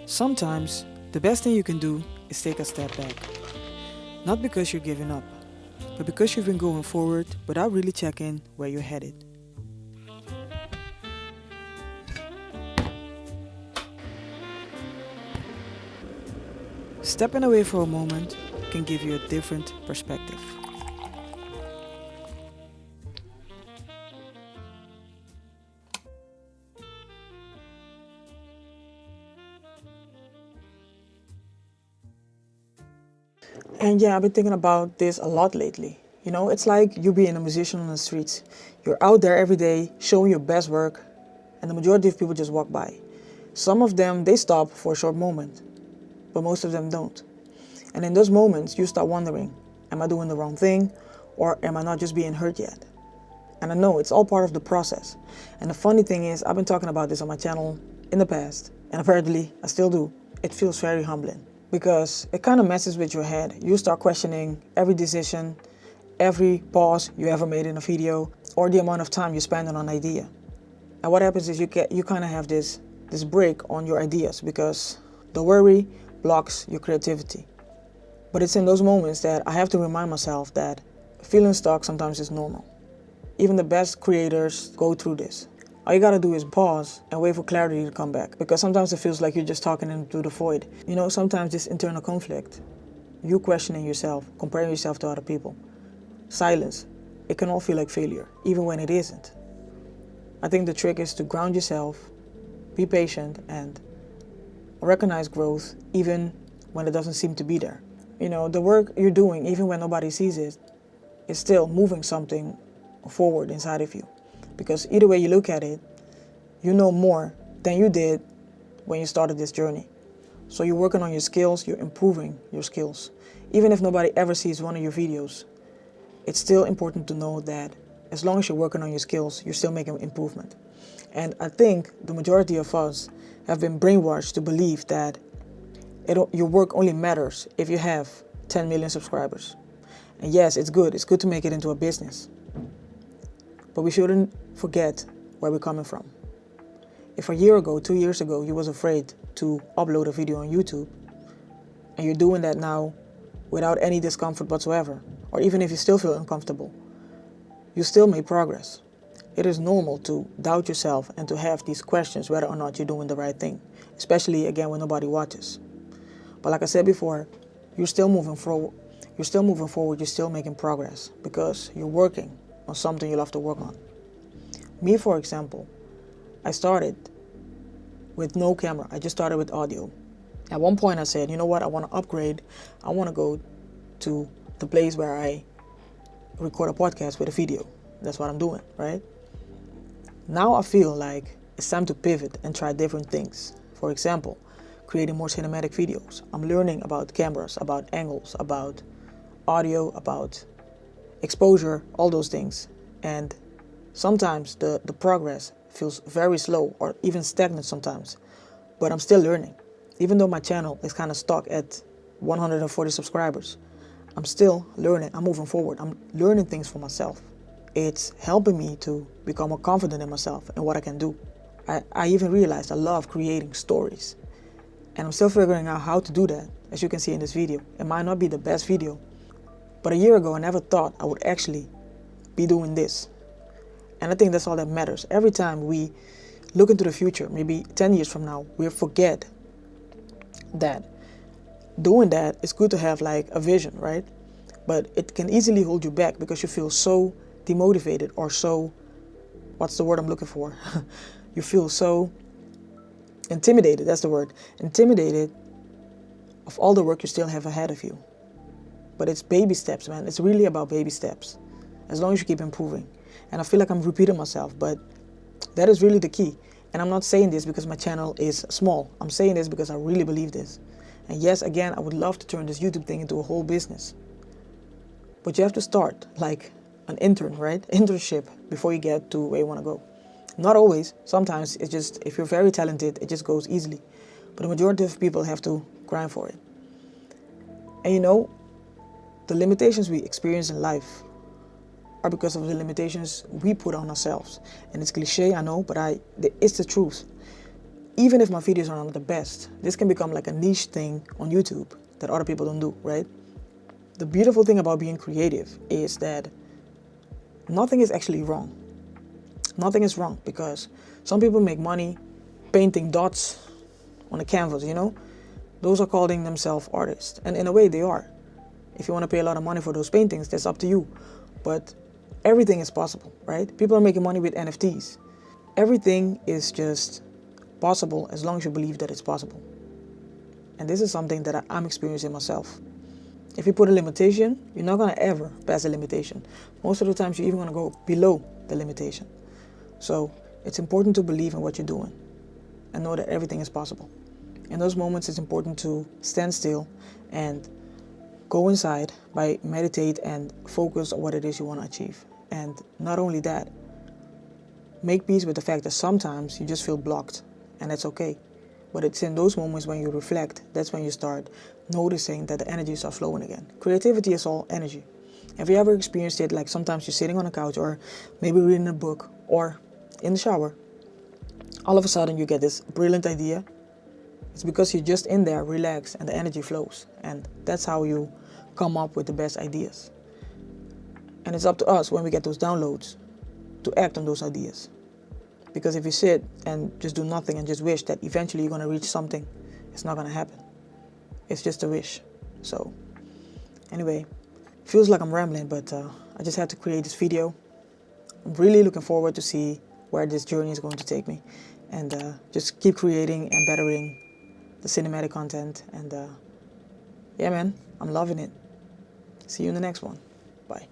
Sometimes, the best thing you can do is take a step back. Not because you're giving up, but because you've been going forward without really checking where you're headed. Stepping away for a moment can give you a different perspective. And yeah, I've been thinking about this a lot lately. You know, it's like you being a musician on the streets. You're out there every day showing your best work, and the majority of people just walk by. Some of them, they stop for a short moment, but most of them don't. And in those moments, you start wondering, am I doing the wrong thing, or am I not just being heard yet? And I know it's all part of the process. And the funny thing is, I've been talking about this on my channel in the past, and apparently I still do. It feels very humbling because it kind of messes with your head. You start questioning every decision, every pause you ever made in a video, or the amount of time you spend on an idea. And what happens is you kind of have this break on your ideas because the worry blocks your creativity. But it's in those moments that I have to remind myself that feeling stuck sometimes is normal. Even the best creators go through this. All you gotta do is pause and wait for clarity to come back, because sometimes it feels like you're just talking into the void. You know, sometimes this internal conflict, you questioning yourself, comparing yourself to other people, silence, it can all feel like failure, even when it isn't. I think the trick is to ground yourself, be patient, and recognize growth even when it doesn't seem to be there. You know, the work you're doing, even when nobody sees it, is still moving something forward inside of you. Because either way you look at it, you know more than you did when you started this journey. So you're working on your skills, you're improving your skills. Even if nobody ever sees one of your videos, it's still important to know that as long as you're working on your skills, you're still making improvement. And I think the majority of us have been brainwashed to believe that your work only matters if you have 10 million subscribers. And yes, it's good to make it into a business. But we shouldn't forget where we're coming from. If a year ago, 2 years ago, you was afraid to upload a video on YouTube, and you're doing that now without any discomfort whatsoever, or even if you still feel uncomfortable, you still made progress. It is normal to doubt yourself and to have these questions whether or not you're doing the right thing, especially again when nobody watches. But like I said before, you're still moving forward, you're still making progress because you're working on something you love to work on. Me, for example, I started with no camera. I just started with audio. At one point I said, you know what, I want to upgrade. I want to go to the place where I record a podcast with a video. That's what I'm doing, right? Now I feel like it's time to pivot and try different things. For example, creating more cinematic videos. I'm learning about cameras, about angles, about audio, about exposure, all those things. And sometimes the progress feels very slow or even stagnant sometimes. But I'm still learning. Even though my channel is kind of stuck at 140 subscribers, I'm still learning. I'm moving forward. I'm learning things for myself. It's helping me to become more confident in myself and what I can do. I even realized I love creating stories. And I'm still figuring out how to do that, as you can see in this video. It might not be the best video, but a year ago I never thought I would actually be doing this. And I think that's all that matters. Every time we look into the future, maybe 10 years from now, we'll forget that doing that is good to have like a vision, right? But it can easily hold you back because you feel so demotivated or so, what's the word I'm looking for? You feel so intimidated, that's the word. Intimidated of all the work you still have ahead of you. But it's baby steps, man. It's really about baby steps. As long as you keep improving. And I feel like I'm repeating myself, but that is really the key. And I'm not saying this because my channel is small. I'm saying this because I really believe this. And yes, again, I would love to turn this YouTube thing into a whole business. But you have to start like an intern, right? Internship before you get to where you want to go. Not always. Sometimes it's just, if you're very talented, it just goes easily. But the majority of people have to grind for it. And you know, the limitations we experience in life are because of the limitations we put on ourselves. And it's cliche, I know, but it's the truth. even if my videos are not the best, this can become like a niche thing on YouTube that other people don't do, right? The beautiful thing about being creative is that nothing is actually wrong. Nothing is wrong, because some people make money painting dots on a canvas, Those are calling themselves artists. And in a way, they are. If you want to pay a lot of money for those paintings, that's up to you. But everything is possible, right? People are making money with NFTs. Everything is just possible as long as you believe that it's possible. And this is something that I'm experiencing myself. If you put a limitation, you're not going to ever pass a limitation. Most of the times, you're even going to go below the limitation. So it's important to believe in what you're doing and know that everything is possible. In those moments, it's important to stand still and go inside by meditate and focus on what it is you want to achieve. And not only that, make peace with the fact that sometimes you just feel blocked, and that's okay. But it's in those moments when you reflect, that's when you start noticing that the energy starts flowing again. Creativity is all energy. Have you ever experienced it, like sometimes you're sitting on a couch or maybe reading a book or in the shower, all of a sudden you get this brilliant idea? It's because you're just in there, relaxed, and the energy flows. And that's how you come up with the best ideas. And it's up to us when we get those downloads to act on those ideas. Because if you sit and just do nothing and just wish that eventually you're going to reach something, it's not going to happen. It's just a wish. So anyway, feels like I'm rambling, but I just had to create this video. I'm really looking forward to see where this journey is going to take me. And just keep creating and bettering the cinematic content. And yeah, man, I'm loving it. See you in the next one. Bye.